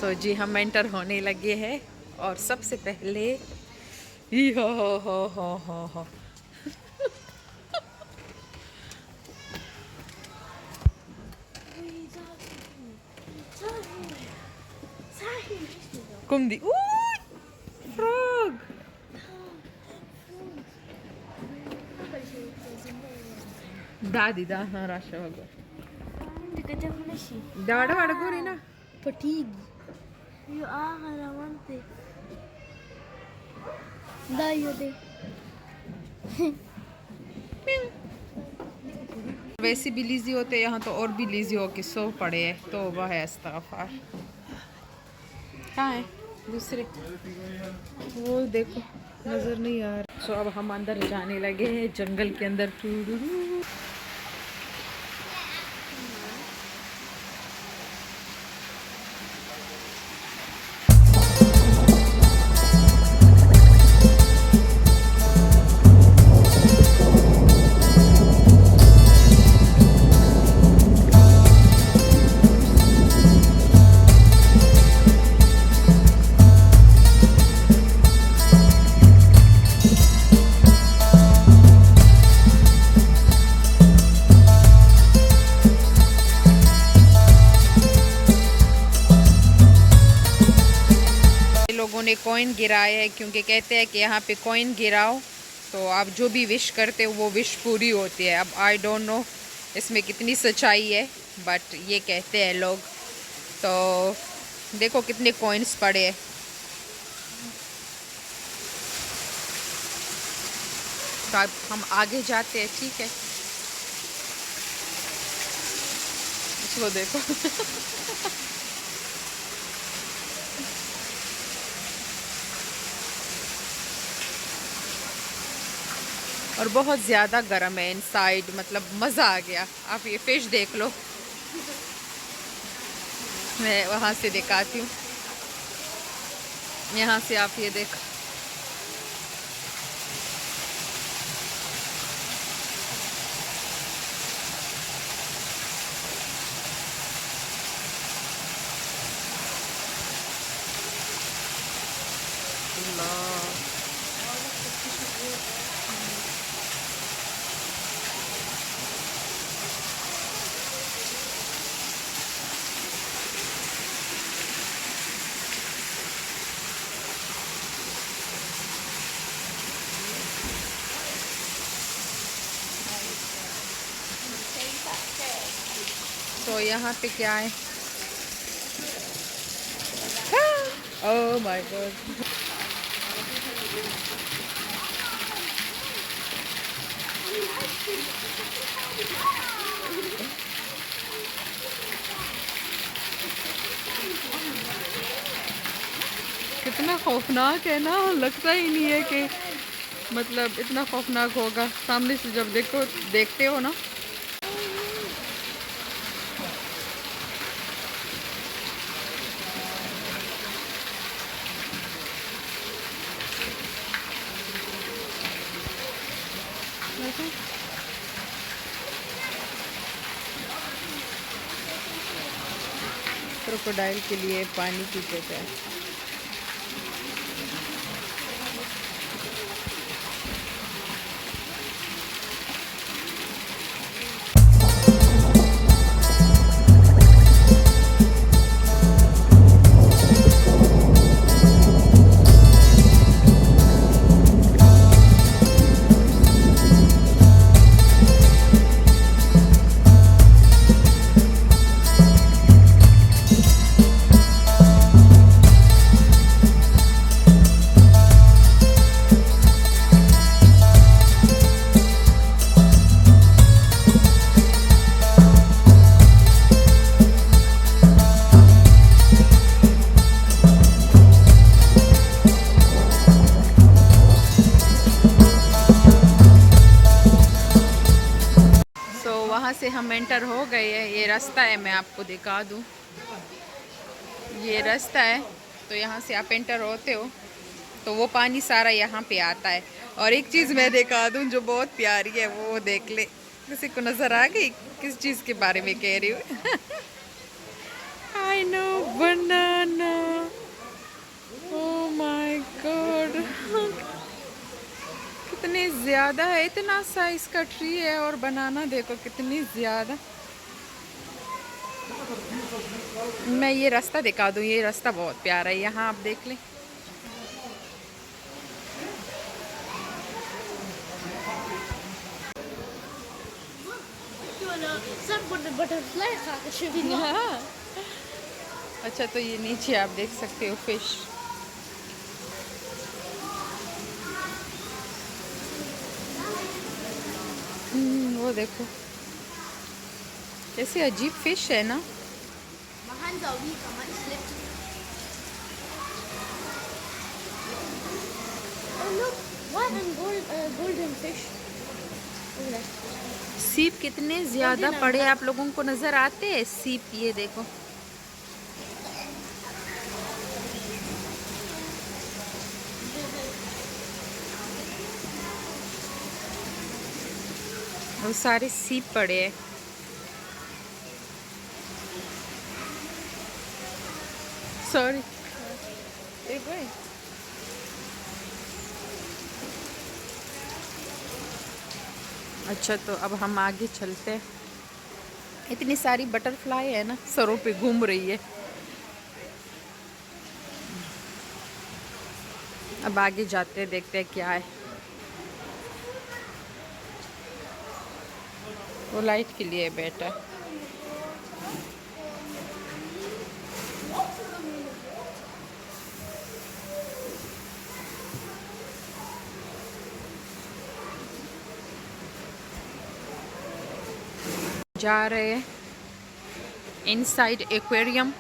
सो जी हम एंटर होने लगे हैं और सबसे पहले ही हो कुमदी फ्रॉग दादी दा हाँ राशा वगैरह दाड़ा वाड़ा गोरी ना Fatigue. You are Haramante. Da you de. वैसे भी लीजी होते यहाँ तो और भी लीजी हो के सो पड़े हैं तो वह है इस्तग़फ़ार। कहाँ है दूसरे वो देखो नज़र नहीं आ रहा। सो अब हम अंदर जाने लगे हैं जंगल के अंदर। लोगों ने कॉइन गिराए है क्योंकि कहते हैं कि यहाँ पे कॉइन गिराओ तो आप जो भी विश करते हो वो विश पूरी होती है। अब आई डोंट नो इसमें कितनी सच्चाई है बट ये कहते हैं लोग। तो देखो कितने कॉइन्स पड़े हैं। तो अब हम आगे जाते हैं, ठीक है। इसको देखो और बहुत ज़्यादा गर्म है इनसाइड, मतलब मज़ा आ गया। आप ये फ़िश देख लो, मैं वहाँ से दिखाती हूँ। यहाँ से आप ये देखो, तो यहाँ पे क्या है? ओह माय गॉड, कितना खौफनाक है ना। लगता ही नहीं है कि मतलब इतना खौफनाक होगा। सामने से जब देखते हो ना। क्रोकोडाइल के लिए पानी पीते थे। वहाँ से हम एंटर हो गए हैं। ये रास्ता है, मैं आपको दिखा दूँ, ये रास्ता है। तो यहाँ से आप एंटर होते हो तो वो पानी सारा यहाँ पे आता है। और एक चीज़ मैं दिखा दूँ जो बहुत प्यारी है, वो देख ले। किसी को नज़र आ गई किस चीज़ के बारे में कह रही हूँ? आई नो, बनाना। ज़्यादा है, इतना साइज का ट्री है और बनाना देखो कितनी ज़्यादा। मैं ये रास्ता दिखा दूँ, ये रास्ता बहुत प्यारा है, यहाँ आप देख लें। बटरफ्लाई खा के हाँ। अच्छा, तो ये नीचे आप देख सकते हो फिश। वो देखो कैसे अजीब फिश है ना। Golden fish. सीप कितने ज्यादा पड़े आप लोगों को नजर आते हैं सीप, ये देखो। वो सारे सीप पड़े हैं। सॉरी, एक भाई। अच्छा, तो अब हम आगे चलते हैं। इतनी सारी बटरफ्लाई है ना, सरों पे घूम रही है। अब आगे जाते हैं, देखते हैं क्या है। वो लाइट के लिए बैठा है। जा रहे हैं इनसाइड एक्वेरियम।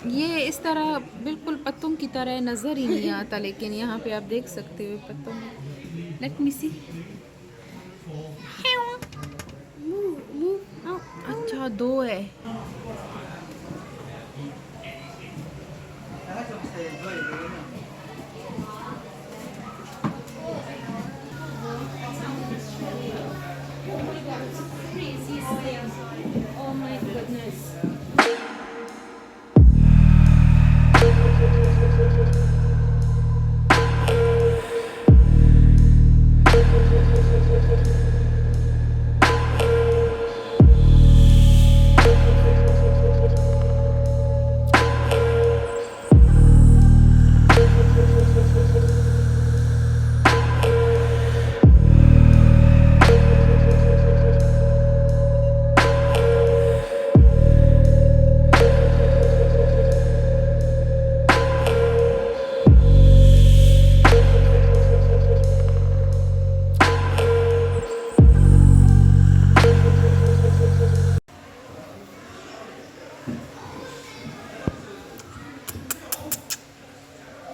ये इस तरह बिल्कुल पत्तों की तरह नज़र ही नहीं आता, लेकिन यहाँ पे आप देख सकते हो पत्तों में। लेट मी सी। अच्छा, दो है। Oh my goodness.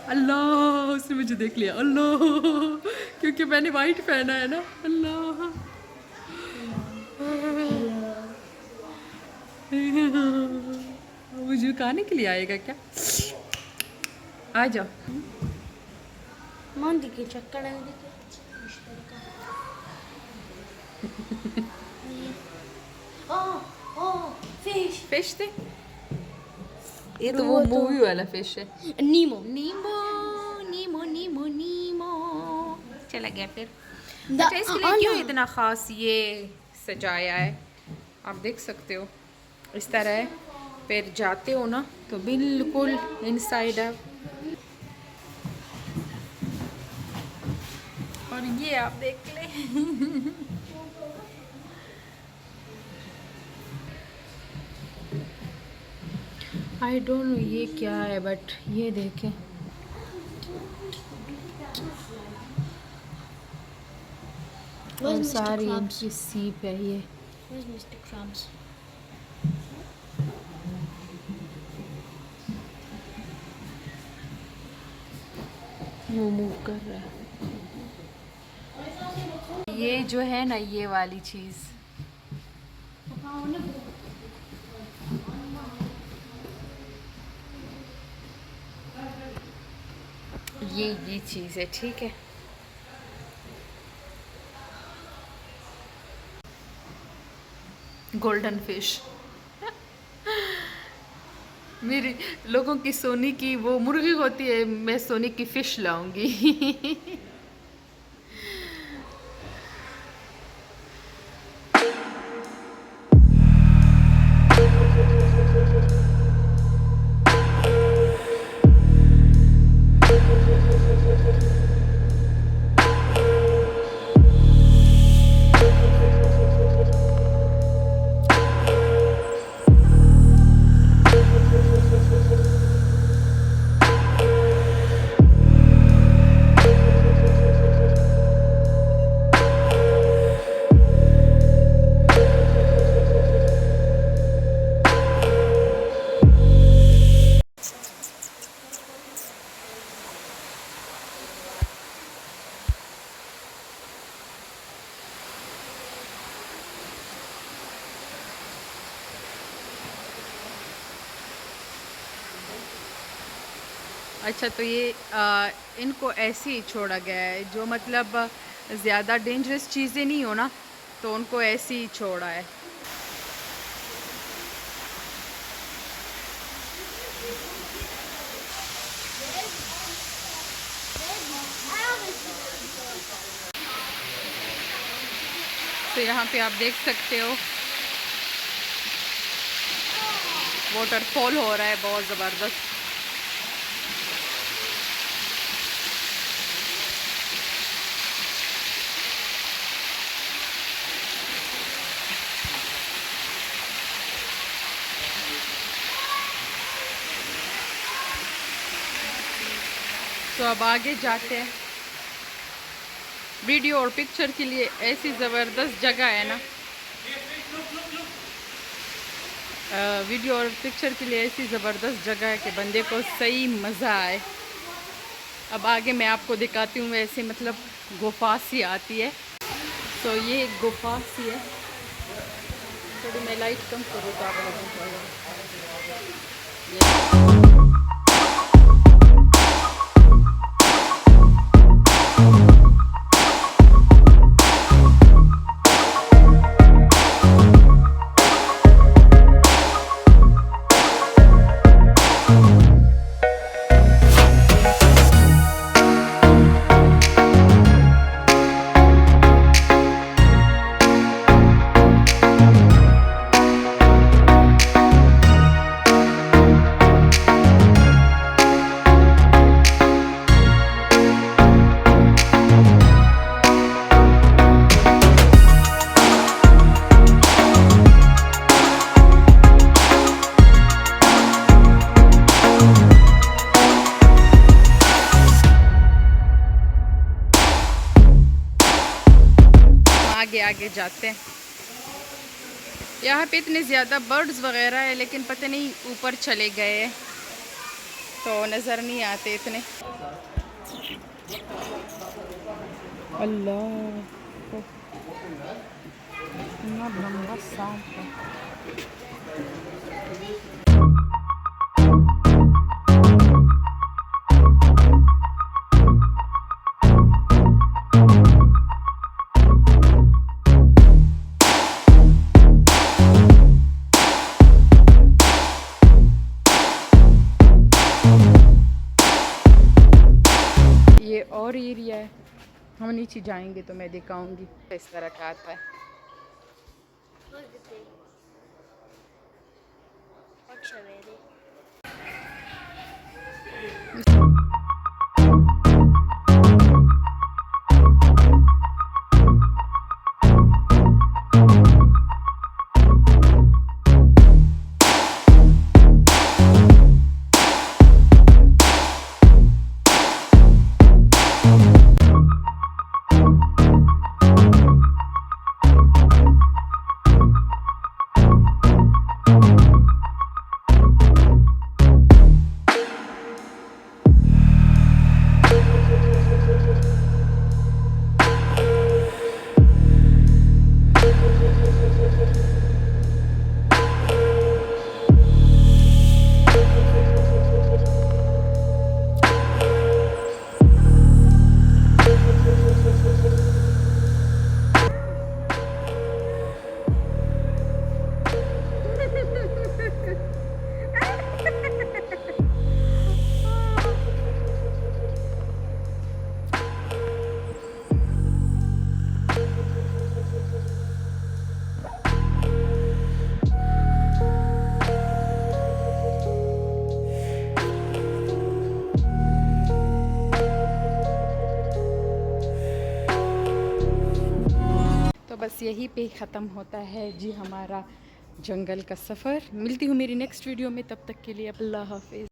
अल्लाह, उसने मुझे देख लिया। अल्लाह, क्योंकि मैंने वाइट पहना है ना। अल्लाह, मुझे खाने के लिए आएगा क्या? आ जाओ। मंदी के चक्कर फिश फिश थे। ये तो वो मूवी वाला फिश है। नीमो। नीमो नीमो नीमो नीमो। चला गया फिर। द- अच्छा, इसके लिए क्यों इतना ख़ास ये सजाया है? आप देख सकते हो इस तरह। फिर जाते हो ना तो बिल्कुल इनसाइड है। और ये आप देख ले। आई डोंट नो ये क्या है, बट ये देखें। और सारी इनकी सीप है ये। Where's Mr. Krabs? वो मूव कर रहा है। ये जो है ना, ये वाली चीज़, ये चीज़ है, ठीक है। Golden fish. मेरी लोगों की सोनी की वो मुर्गी होती है, मैं सोनी की फिश लाऊंगी। अच्छा, तो ये इनको ऐसे ही छोड़ा गया है, जो मतलब ज़्यादा डेंजरस चीज़ें नहीं हो ना, तो उनको ऐसे ही छोड़ा है। तो यहाँ पे आप देख सकते हो वाटरफॉल हो रहा है बहुत ज़बरदस्त। तो अब आगे जाते हैं। वीडियो और पिक्चर के लिए ऐसी ज़बरदस्त जगह है ना, वीडियो और पिक्चर के लिए ऐसी ज़बरदस्त जगह है कि बंदे को सही मज़ा आए। अब आगे मैं आपको दिखाती हूँ, वैसे मतलब गुफा सी आती है। तो ये एक गुफा सी है। थोड़ी मैं लाइट कम करूँ तो आप लोगों को आगे जाते हैं। यहाँ पे इतने ज़्यादा बर्ड्स वगैरह है, लेकिन पता नहीं ऊपर चले गए हैं तो नज़र नहीं आते इतने। अल्लाह, इतना लंबा सांप है। और एरिया है, हम नीचे जाएंगे तो मैं दिखाऊंगी इस तरह का आता है। तो बस यहीं पे ख़त्म होता है जी हमारा जंगल का सफ़र। मिलती हूँ मेरी नेक्स्ट वीडियो में, तब तक के लिए अल्लाह हाफ़िज़।